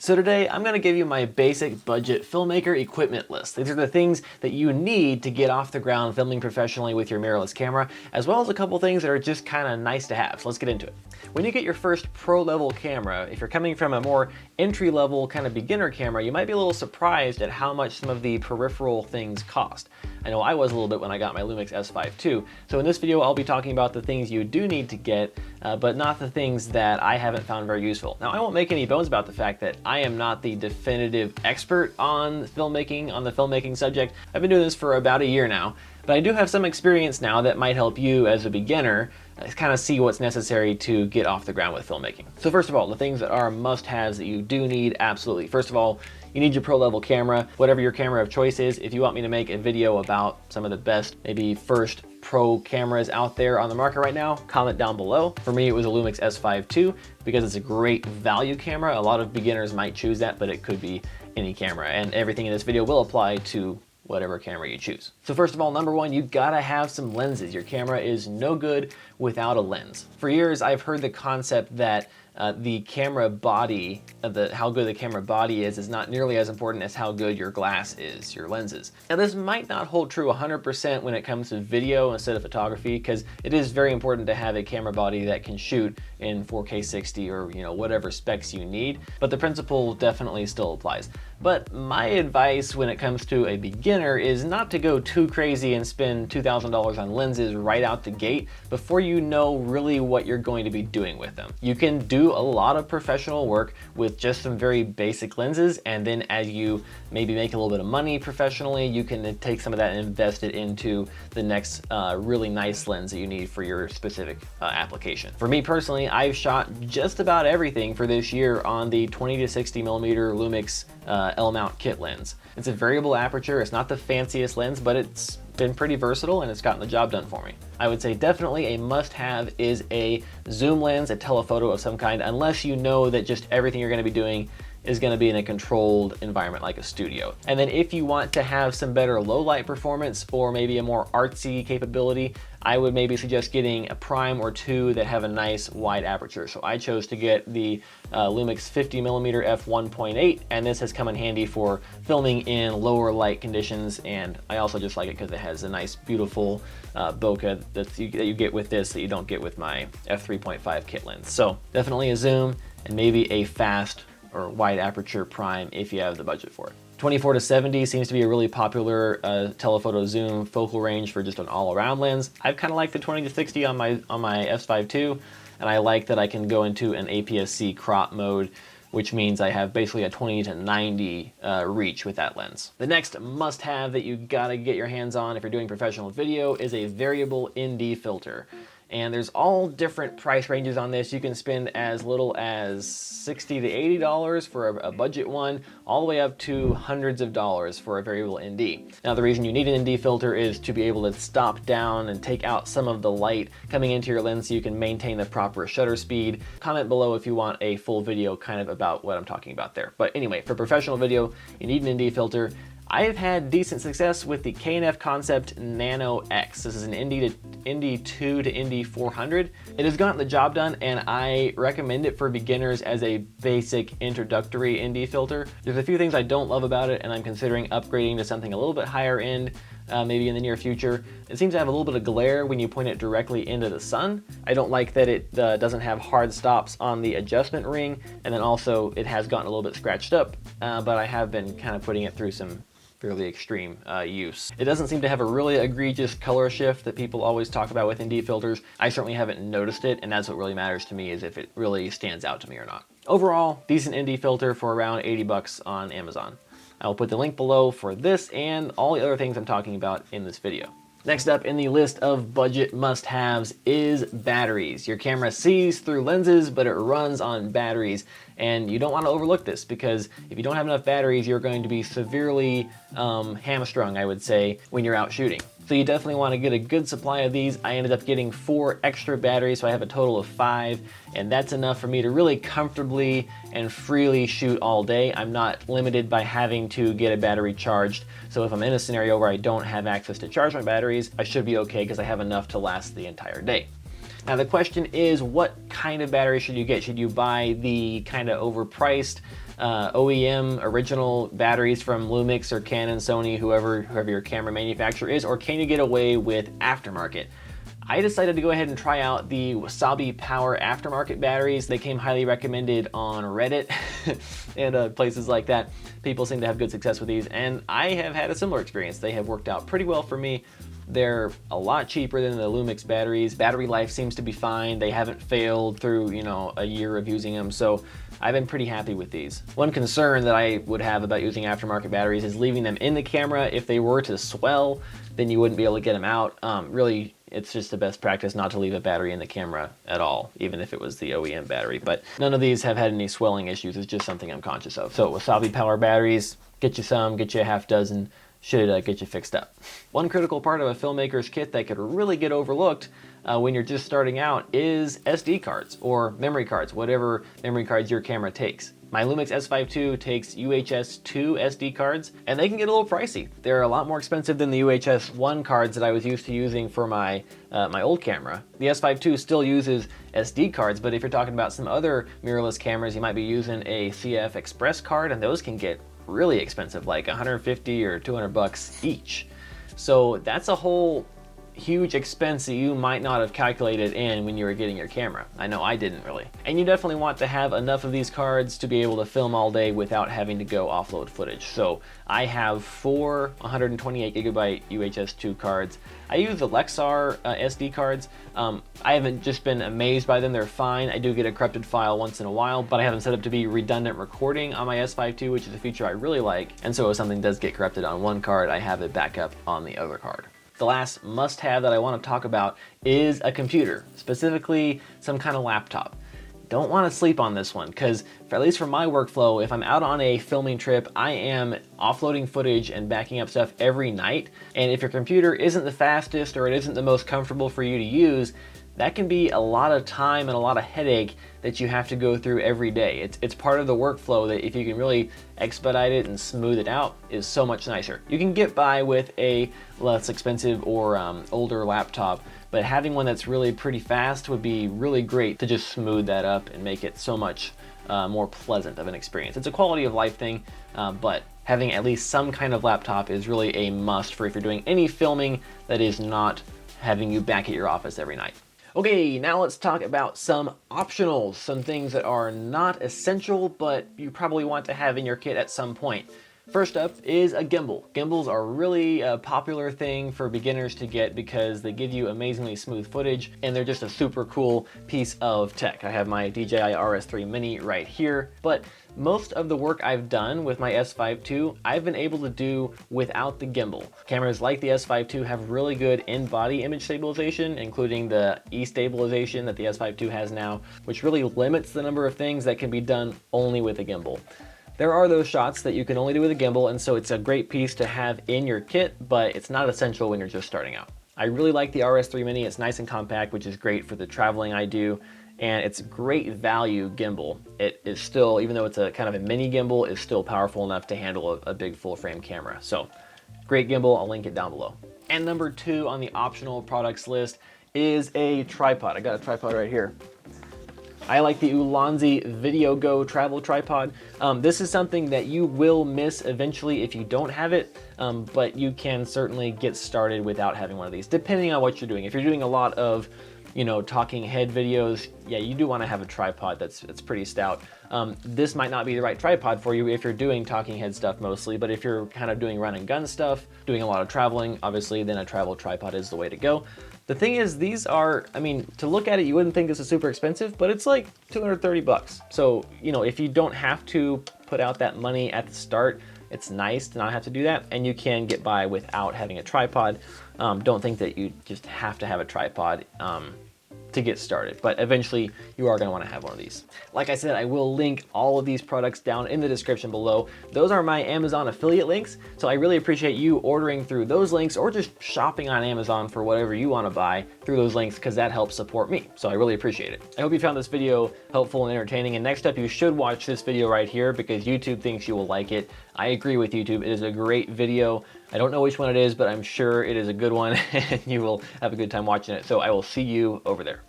So today I'm going to give you my basic budget filmmaker equipment list. These are the things that you need to get off the ground filming professionally with your mirrorless camera, as well as a couple things that are just kind of nice to have. So let's get into it. When you get your first pro level camera, if you're coming from a more entry level kind of beginner camera, you might be a little surprised at how much some of the peripheral things cost. I know I was a little bit when I got my Lumix S5 II. So in this video I'll be talking about the things you do need to get, but not the things that I haven't found very useful. Now I won't make any bones about the fact that I am not the definitive expert on filmmaking, on the filmmaking subject. I've been doing this for about a year now, but I do have some experience now that might help you as a beginner kind of see what's necessary to get off the ground with filmmaking. So first of all, the things that are must-haves that you do need, absolutely. First of all, you need your pro level camera, whatever your camera of choice is. If you want me to make a video about some of the best, maybe first pro cameras out there on the market right now, comment down below. For me, it was a Lumix S5 II because it's a great value camera. A lot of beginners might choose that, but it could be any camera, and everything in this video will apply to whatever camera you choose. So first of all, number one, you gotta have some lenses. Your camera is no good without a lens. For years, I've heard the concept that the camera body, how good the camera body is not nearly as important as how good your glass is, your lenses. Now this might not hold true 100% when it comes to video instead of photography, because it is very important to have a camera body that can shoot in 4K 60 or whatever specs you need, but the principle definitely still applies. But my advice when it comes to a beginner is not to go too crazy and spend $2,000 on lenses right out the gate before you know really what you're going to be doing with them. You can do a lot of professional work with just some very basic lenses, and then as you maybe make a little bit of money professionally, you can then take some of that and invest it into the next really nice lens that you need for your specific application. For me personally, I've shot just about everything for this year on the 20 to 60 millimeter Lumix L-mount kit lens. It's a variable aperture. It's not the fanciest lens, but it's been pretty versatile and it's gotten the job done for me. I would say definitely a must-have is a zoom lens, a telephoto of some kind, unless you know that just everything you're going to be doing is going to be in a controlled environment like a studio. And then if you want to have some better low light performance or maybe a more artsy capability, I would maybe suggest getting a prime or two that have a nice wide aperture. So I chose to get the Lumix 50mm f1.8, and this has come in handy for filming in lower light conditions, and I also just like it because it has a nice beautiful bokeh that you get with this that you don't get with my f3.5 kit lens. So definitely a zoom and maybe a fast or wide aperture prime if you have the budget for it. 24 to 70 seems to be a really popular telephoto zoom focal range for just an all-around lens. I've kind of liked the 20 to 60 on my S5 II, and I like that I can go into an APS-C crop mode, which means I have basically a 20 to 90 reach with that lens. The next must-have that you gotta get your hands on if you're doing professional video is a variable ND filter. And there's all different price ranges on this. You can spend as little as $60 to $80 for a budget one, all the way up to hundreds of dollars for a variable ND. Now the reason you need an ND filter is to be able to stop down and take out some of the light coming into your lens so you can maintain the proper shutter speed. Comment below if you want a full video kind of about what I'm talking about there. But anyway, for professional video, you need an ND filter. I have had decent success with the K&F Concept Nano X. This is an ND2 to ND400. It has gotten the job done, and I recommend it for beginners as a basic introductory ND filter. There's a few things I don't love about it, and I'm considering upgrading to something a little bit higher end, maybe in the near future. It seems to have a little bit of glare when you point it directly into the sun. I don't like that it doesn't have hard stops on the adjustment ring, and then also it has gotten a little bit scratched up, but I have been kind of putting it through some fairly extreme use. It doesn't seem to have a really egregious color shift that people always talk about with ND filters. I certainly haven't noticed it, and that's what really matters to me, is if it really stands out to me or not. Overall, decent ND filter for around 80 bucks on Amazon. I'll put the link below for this and all the other things I'm talking about in this video. Next up in the list of budget must-haves is batteries. Your camera sees through lenses, but it runs on batteries, and you don't want to overlook this, because if you don't have enough batteries, you're going to be severely hamstrung, I would say, when you're out shooting. So you definitely want to get a good supply of these. I ended up getting 4 extra batteries, so I have a total of 5, and that's enough for me to really comfortably and freely shoot all day. I'm not limited by having to get a battery charged, so if I'm in a scenario where I don't have access to charge my batteries, I should be okay because I have enough to last the entire day. Now the question is, what kind of battery should you get? Should you buy the kind of overpriced OEM original batteries from Lumix or Canon, Sony, whoever your camera manufacturer is, or can you get away with aftermarket? I decided to go ahead and try out the Wasabi Power aftermarket batteries. They came highly recommended on Reddit and places like that. People seem to have good success with these, and I have had a similar experience. They have worked out pretty well for me. They're a lot cheaper than the Lumix batteries. Battery life seems to be fine. They haven't failed through, you know, a year of using them, so I've been pretty happy with these. One concern that I would have about using aftermarket batteries is leaving them in the camera. If they were to swell, then you wouldn't be able to get them out. Really, it's just the best practice not to leave a battery in the camera at all, even if it was the OEM battery. But none of these have had any swelling issues. It's just something I'm conscious of. So Wasabi Power batteries, get you some, get you a half dozen, should get you fixed up. One critical part of a filmmaker's kit that could really get overlooked when you're just starting out is SD cards or memory cards, whatever memory cards your camera takes. My Lumix S5 II takes UHS 2 SD cards, and they can get a little pricey. They're a lot more expensive than the UHS 1 cards that I was used to using for my my old camera. The S5 II still uses SD cards, but if you're talking about some other mirrorless cameras, you might be using a CF Express card, and those can get really expensive, like 150 or 200 bucks each. So that's a whole huge expense that you might not have calculated in when you were getting your camera. I know I didn't really. And you definitely want to have enough of these cards to be able to film all day without having to go offload footage. So I have 4 128 gigabyte UHS 2 cards. I use the Lexar SD cards. I haven't just been amazed by them. They're fine. I do get a corrupted file once in a while, but I have them set up to be redundant recording on my S5 II, which is a feature I really like. And so if something does get corrupted on one card, I have it back up on the other card. The last must-have that I want to talk about is a computer, specifically some kind of laptop. Don't want to sleep on this one because, at least for my workflow, if I'm out on a filming trip, I am offloading footage and backing up stuff every night. And if your computer isn't the fastest or it isn't the most comfortable for you to use, that can be a lot of time and a lot of headache that you have to go through every day. It's part of the workflow that if you can really expedite it and smooth it out is so much nicer. You can get by with a less expensive or older laptop, but having one that's really pretty fast would be really great to just smooth that up and make it so much more pleasant of an experience. It's a quality of life thing, but having at least some kind of laptop is really a must for if you're doing any filming that is not having you back at your office every night. Okay, now let's talk about some optionals, some things that are not essential, but you probably want to have in your kit at some point. First up is a gimbal. Gimbals are really a popular thing for beginners to get because they give you amazingly smooth footage and they're just a super cool piece of tech. I have my DJI RS3 Mini right here, but most of the work I've done with my S5 II, I've been able to do without the gimbal. Cameras like the S5 II have really good in-body image stabilization, including the E-stabilization that the S5 II has now, which really limits the number of things that can be done only with a gimbal. There are those shots that you can only do with a gimbal, and so it's a great piece to have in your kit, but it's not essential when you're just starting out. I really like the RS3 Mini. It's nice and compact, which is great for the traveling I do, and it's great value gimbal. It is still, even though it's a kind of a mini gimbal, is still powerful enough to handle a big full frame camera. So great gimbal, I'll link it down below. And number 2 on the optional products list is a tripod. I got a tripod right here. I like the Ulanzi Video Go travel tripod. This is something that you will miss eventually if you don't have it, but you can certainly get started without having one of these, depending on what you're doing. If you're doing a lot of, you know, talking head videos, yeah, you do want to have a tripod that's pretty stout. This might not be the right tripod for you if you're doing talking head stuff mostly, but if you're kind of doing run and gun stuff, doing a lot of traveling, obviously, then a travel tripod is the way to go. The thing is, these are, I mean, to look at it, you wouldn't think this is super expensive, but it's like 230 bucks. So, you know, if you don't have to put out that money at the start, it's nice to not have to do that, and you can get by without having a tripod. Don't think that you just have to have a tripod to get started, but eventually you are going to want to have one of these. Like I said, I will link all of these products down in the description below. Those are my Amazon affiliate links, so I really appreciate you ordering through those links or just shopping on Amazon for whatever you want to buy through those links, because that helps support me, so I really appreciate it. I hope you found this video helpful and entertaining, and next up you should watch this video right here because YouTube thinks you will like it. I agree with YouTube. It is a great video. I don't know which one it is, but I'm sure it is a good one and you will have a good time watching it. So I will see you over there.